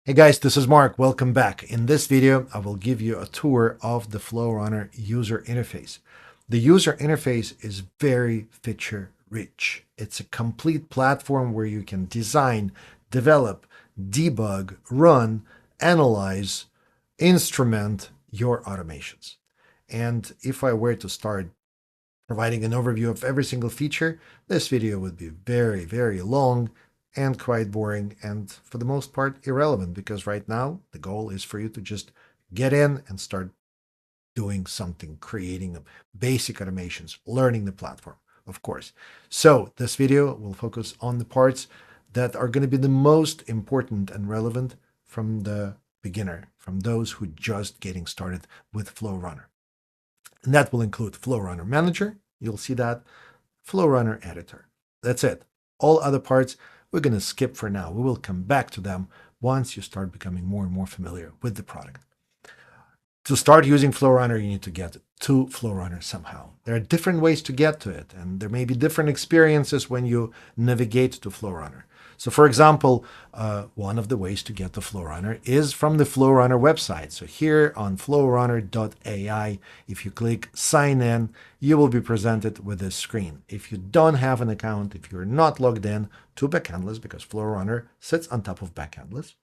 Hey guys, this is Mark. Welcome back. In this video, I will give you a tour of the flowrunner user interface. The user interface is very feature rich. It's a complete platform where you can design, develop, debug, run, analyze, instrument your automations. And if I were to start providing an overview of every single feature, this video would be very, very long and quite boring and for the most part irrelevant, because right now the goal is for you to just get in and start doing something, creating basic automations, learning the platform, of course. So this video will focus on the parts that are going to be the most important and relevant from the beginner, from those who just getting started with Flowrunner. And that will include Flowrunner Manager. You'll see that. Flowrunner Editor. That's it. All other parts we're going to skip for now. We will come back to them once you start becoming more and more familiar with the product. To start using Flowrunner, you need to get to Flowrunner somehow. There are different ways to get to it, and there may be different experiences when you navigate to Flowrunner. So for example, one of the ways to get to Flowrunner is from the Flowrunner website. So here on flowrunner.ai, if you click sign in, you will be presented with this screen. If you don't have an account, if you're not logged in to Backendless, because Flowrunner sits on top of Backendless,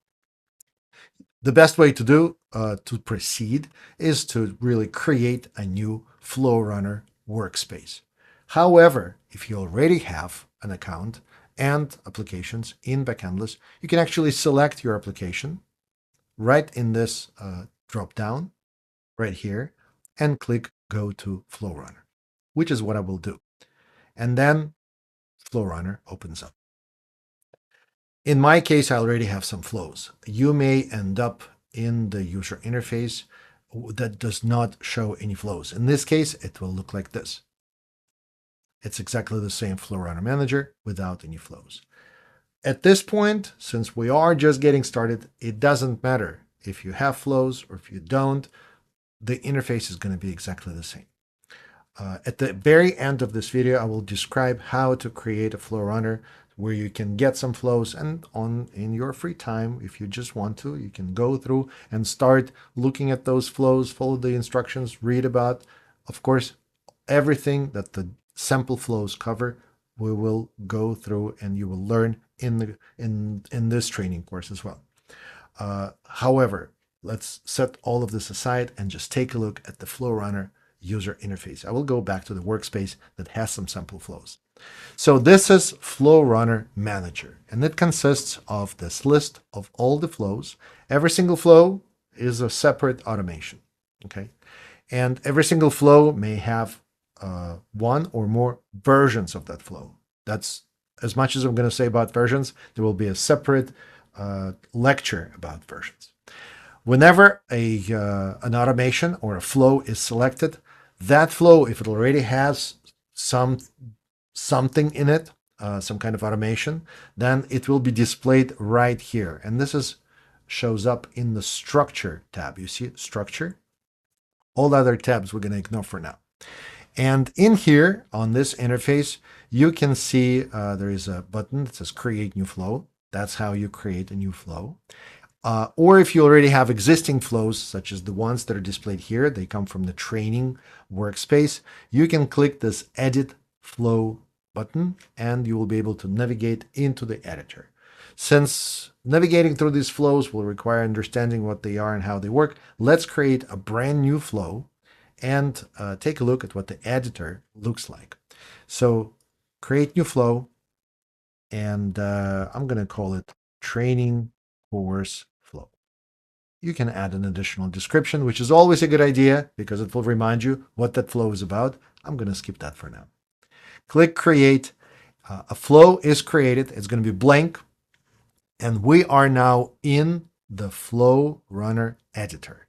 the best way to proceed is to really create a new Flowrunner workspace. However, if you already have an account and applications in Backendless, you can actually select your application right in this drop down right here and click Go to Flowrunner, which is what I will do. And then Flowrunner opens up. In my case, I already have some flows. You may end up in the user interface that does not show any flows. In this case, it will look like this. It's exactly the same Flowrunner Manager without any flows. At this point, since we are just getting started, it doesn't matter if you have flows or if you don't, the interface is going to be exactly the same. At the very end of this video, I will describe how to create a Flowrunner where you can get some flows, and in your free time, if you just want to, you can go through and start looking at those flows, follow the instructions, read about, of course, everything that the sample flows cover. We will go through and you will learn in this training course as well. However, let's set all of this aside and just take a look at the Flowrunner user interface. I will go back to the workspace that has some sample flows. So this is Flowrunner Manager, and it consists of this list of all the flows. Every single flow is a separate automation, okay? And every single flow may have one or more versions of that flow. That's as much as I'm going to say about versions. There will be a separate lecture about versions. Whenever an automation or a flow is selected, that flow, if it already has something in it, some kind of automation, then it will be displayed right here. And this shows up in the Structure tab. You see Structure? All other tabs we're going to ignore for now. And in here, on this interface, you can see there is a button that says Create New Flow. That's how you create a new flow. Or if you already have existing flows, such as the ones that are displayed here, they come from the training workspace, you can click this Edit Flow button and you will be able to navigate into the editor. Since navigating through these flows will require understanding what they are and how they work, let's create a brand new flow and take a look at what the editor looks like. So create new flow, and I'm going to call it Training Course Flow. You can add an additional description, which is always a good idea because it will remind you what that flow is about. I'm going to skip that for now. Click Create. A flow is created. It's going to be blank. And we are now in the Flowrunner editor.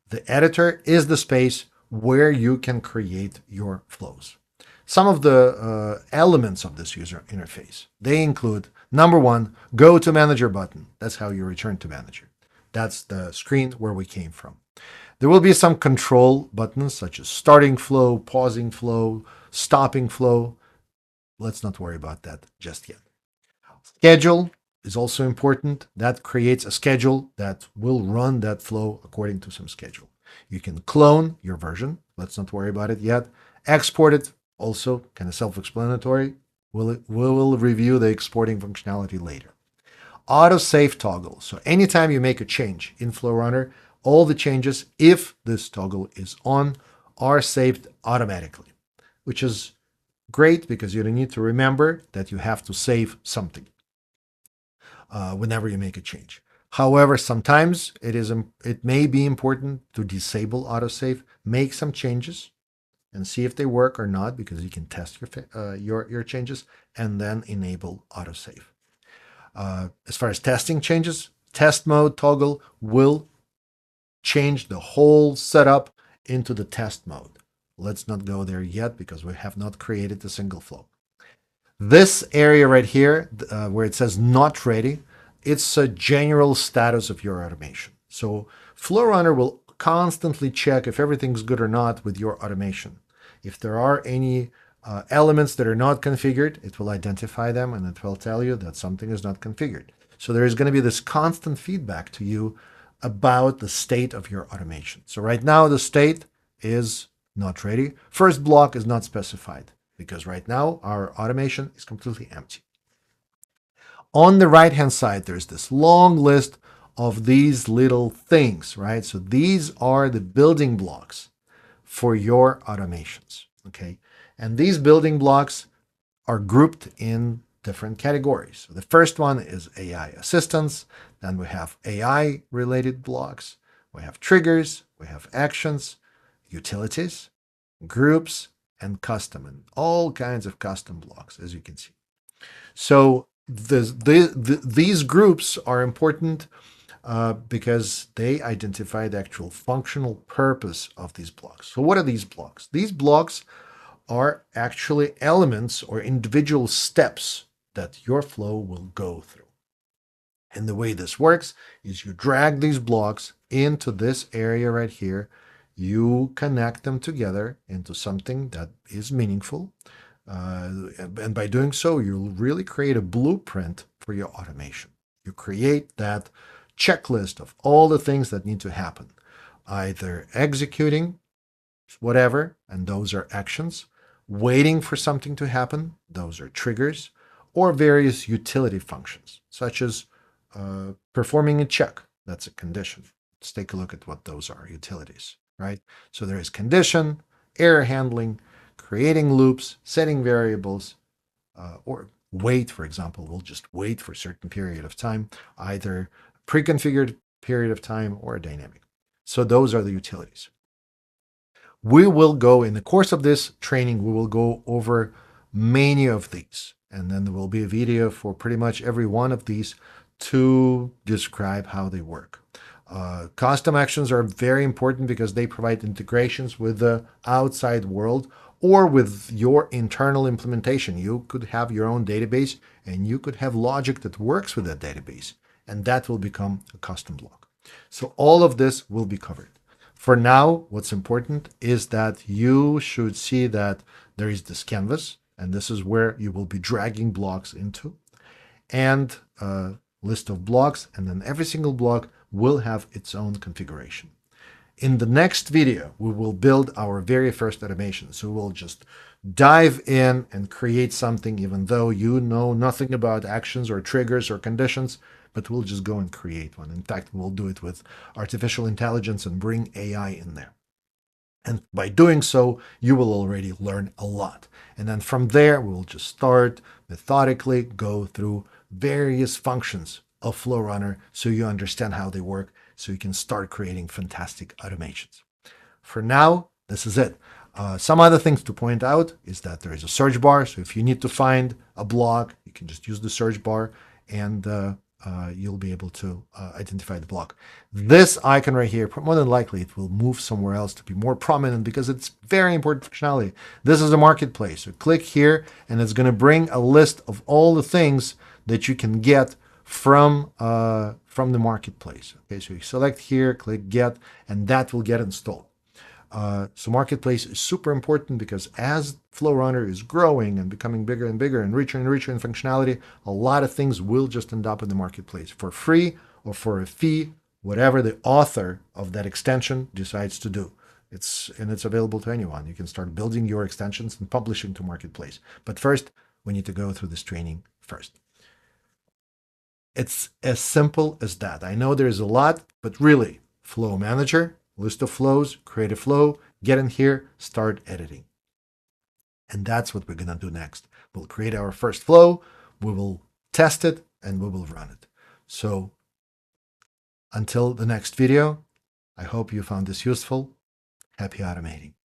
The editor is the space where you can create your flows. Some of the elements of this user interface, they include, number one, Go to Manager button. That's how you return to Manager. That's the screen where we came from. There will be some control buttons such as starting flow, pausing flow, stopping flow. Let's not worry about that just yet. Schedule is also important. That creates a schedule that will run that flow according to some schedule. You can clone your version. Let's not worry about it yet. Export it, also kind of self-explanatory. We will review the exporting functionality later. Autosave toggle. So anytime you make a change in FlowRunner, all the changes, if this toggle is on, are saved automatically, which is great because you don't need to remember that you have to save something whenever you make a change. However, sometimes it may be important to disable autosave, make some changes, and see if they work or not, because you can test your changes, and then enable autosave. As far as testing changes, test mode toggle will change the whole setup into the test mode. Let's not go there yet because we have not created a single flow. This area right here, where it says not ready, it's a general status of your automation. So FlowRunner will constantly check if everything's good or not with your automation. If there are any elements that are not configured, it will identify them and it will tell you that something is not configured. So there is going to be this constant feedback to you about the state of your automation. So right now the state is not ready. First block is not specified because right now our automation is completely empty. On the right-hand side, there's this long list of these little things, right? So these are the building blocks for your automations, okay? And these building blocks are grouped in different categories. So the first one is AI assistance. Then we have AI-related blocks. We have triggers. We have actions, utilities, groups, and custom, and all kinds of custom blocks, as you can see. So these groups are important because they identify the actual functional purpose of these blocks. So what are these blocks? These blocks are actually elements or individual steps that your flow will go through. And the way this works is you drag these blocks into this area right here. You connect them together into something that is meaningful. And by doing so, you'll really create a blueprint for your automation. You create that checklist of all the things that need to happen, either executing whatever, and those are actions, waiting for something to happen, those are triggers, or various utility functions, such as performing a check, that's a condition. Let's take a look at what those are, utilities, right? So there is condition, error handling, creating loops, setting variables, or wait, for example. We'll just wait for a certain period of time, either pre-configured period of time or a dynamic. So those are the utilities. We will go, in the course of this training, we will go over many of these. And then there will be a video for pretty much every one of these to describe how they work. Custom actions are very important because they provide integrations with the outside world or with your internal implementation. You could have your own database and you could have logic that works with that database, and that will become a custom block. So all of this will be covered. For now, what's important is that you should see that there is this canvas, and this is where you will be dragging blocks into, and a list of blocks, and then every single block will have its own configuration. In the next video, we will build our very first automation. So we'll just dive in and create something, even though you know nothing about actions or triggers or conditions, but we'll just go and create one. In fact, we'll do it with artificial intelligence and bring AI in there. And by doing so, you will already learn a lot. And then from there, we'll just start methodically, go through various functions of FlowRunner so you understand how they work, so you can start creating fantastic automations. For now, this is it. Some other things to point out is that there is a search bar. So if you need to find a block, you can just use the search bar and you'll be able to identify the block. This icon right here, more than likely, it will move somewhere else to be more prominent because it's very important functionality. This is a marketplace. So click here and it's going to bring a list of all the things that you can get from the marketplace. Okay, so you select here, click get, and that will get installed. So Marketplace is super important because as FlowRunner is growing and becoming bigger and richer in functionality, a lot of things will just end up in the Marketplace for free or for a fee, whatever the author of that extension decides to do. It's available to anyone. You can start building your extensions and publishing to Marketplace. But first, we need to go through this training first. It's as simple as that. I know there's a lot, but really, Flow Manager, list of flows, create a flow, get in here, start editing. And that's what we're going to do next. We'll create our first flow, we will test it, and we will run it. So until the next video, I hope you found this useful. Happy automating.